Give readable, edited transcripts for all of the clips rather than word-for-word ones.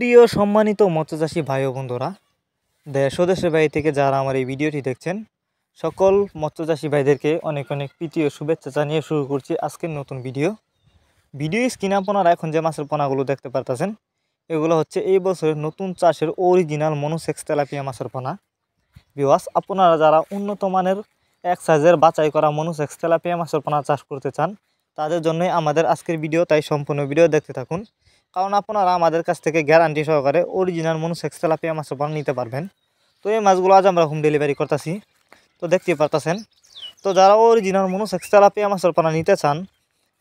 প্রিয় সম্মানিত মৎস্যচাষী ভাই ও বন্ধুরা, দেশ ও দেশের বাইরে থেকে যারা আমার এই ভিডিওটি দেখছেন, সকল মৎস্যচাষী ভাইদেরকে অনেক অনেক প্রীতি ও শুভেচ্ছা জানিয়ে শুরু করছি আজকের নতুন ভিডিও স্ক্রিনে আপনারা এখন যে মাছের পোনাগুলো দেখতে পারতেছেন, এগুলো হচ্ছে এই বছরের নতুন চাষের অরিজিনাল মনোসেক্স তেলাপিয়া মাছের পোনা। ভিউয়ার্স, আপনারা যারা উন্নত মানের এক সাইজের বাছাই করা মনোসেক্স তেলাপিয়া মাছের পোনা চাষ করতে চান, তাদের জন্যই আমাদের আজকের ভিডিও। তাই সম্পূর্ণ ভিডিও দেখতে থাকুন, কারণ আপনারা আমাদের কাছ থেকে গ্যারান্টি সহকারে অরিজিনাল মনোসেক্স তেলাপিয়া মাছের পোনা নিতে পারবেন। তো এই মাছগুলো আজ আমরা হোম ডেলিভারি করতেছি, তো দেখতেই পারতেছেন। তো যারা অরিজিনাল মনোসেক্স তেলাপিয়া মাছের পোনা নিতে চান,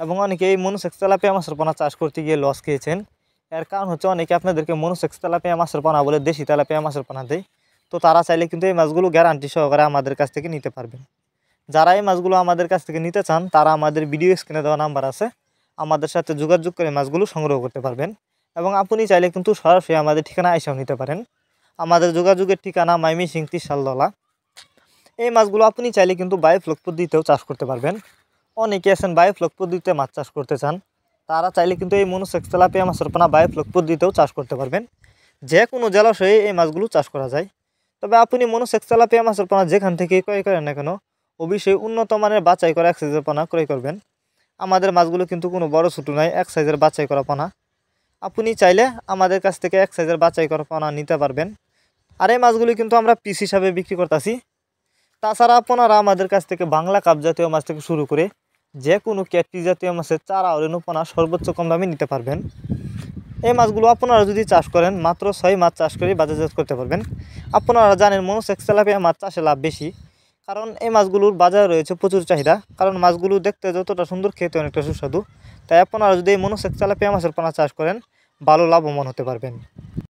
এবং অনেকে এই মনোসেক্স তেলাপিয়া মাছের পোনা চাষ করতে গিয়ে লস খেয়েছেন, এর কারণ হচ্ছে অনেকে আপনাদেরকে মনোসেক্স তেলাপিয়া মাছের পোনা বলে দেশি তেলাপিয়া মাছের পোনা দেয়। তো তারা চাইলে কিন্তু এই মাছগুলো গ্যারান্টি সহকারে আমাদের কাছ থেকে নিতে পারবেন। যারা এই মাছগুলো আমাদের কাছ থেকে নিতে চান, তারা আমাদের ভিডিও স্ক্রিনে দেওয়া নাম্বার আছে, আমাদের সাথে যোগাযোগ করে মাছগুলো সংগ্রহ করতে পারবেন। এবং আপনি চাইলে কিন্তু সরাসরি আমাদের ঠিকানা এসেও নিতে পারেন। আমাদের যোগাযোগের ঠিকানা ময়মনসিংহ ত্রিশালতলা। এই মাছগুলো আপনি চাইলে কিন্তু বায়োফ্লক পদ্ধতিতেও চাষ করতে পারবেন। অনেকে আছেন বায়োফ্লক পদ্ধতিতে মাছ চাষ করতে চান, তারা চাইলে কিন্তু এই মনোসেক্স তেলাপিয়া মাছের পোনা বায়োফ্লক পদ্ধতিতেও চাষ করতে পারবেন। যে কোনো জলাশয়ে এই মাছগুলো চাষ করা যায়। তবে আপনি মনোসেক্স তেলাপিয়া মাছের পোনা যেখান থেকে ক্রয় করেন না কেন, অবশ্যই উন্নত মানের বাছাই করা এক সাইজের পোনা ক্রয় করবেন। আমাদের মাছগুলো কিন্তু কোনো বড় ছোটো নয়, এক সাইজের বাছাই করা পোনা। আপনি চাইলে আমাদের কাছ থেকে এক সাইজের বাছাই করা পোনা নিতে পারবেন। আর এই মাছগুলি কিন্তু আমরা পিস হিসাবে বিক্রি করতেছি। তাছাড়া আপনারা আমাদের কাছ থেকে বাংলা কাপ জাতীয় মাছ থেকে শুরু করে যে কোনো ক্যাটফিশ জাতীয় মাছের চারা ও রেণু পোনা সর্বোচ্চ কম দামে নিতে পারবেন। এই মাছগুলো আপনারা যদি চাষ করেন, মাত্র 6 মাছ চাষ করে বাজারজাত করতে পারবেন। আপনারা জানেন মনোসেক্স তেলাপিয়া মাছ চাষে লাভ বেশি, কারণ এই মাছগুলোর বাজারে রয়েছে প্রচুর চাহিদা। কারণ মাছগুলো দেখতে যতটা সুন্দর, খেতে অনেকটা সুস্বাদু। তাই আপনারা যদি এই মনোসেক্স তেলাপিয়া মাছের পোনা চাষ করেন, ভালো লাভবান হতে পারবেন।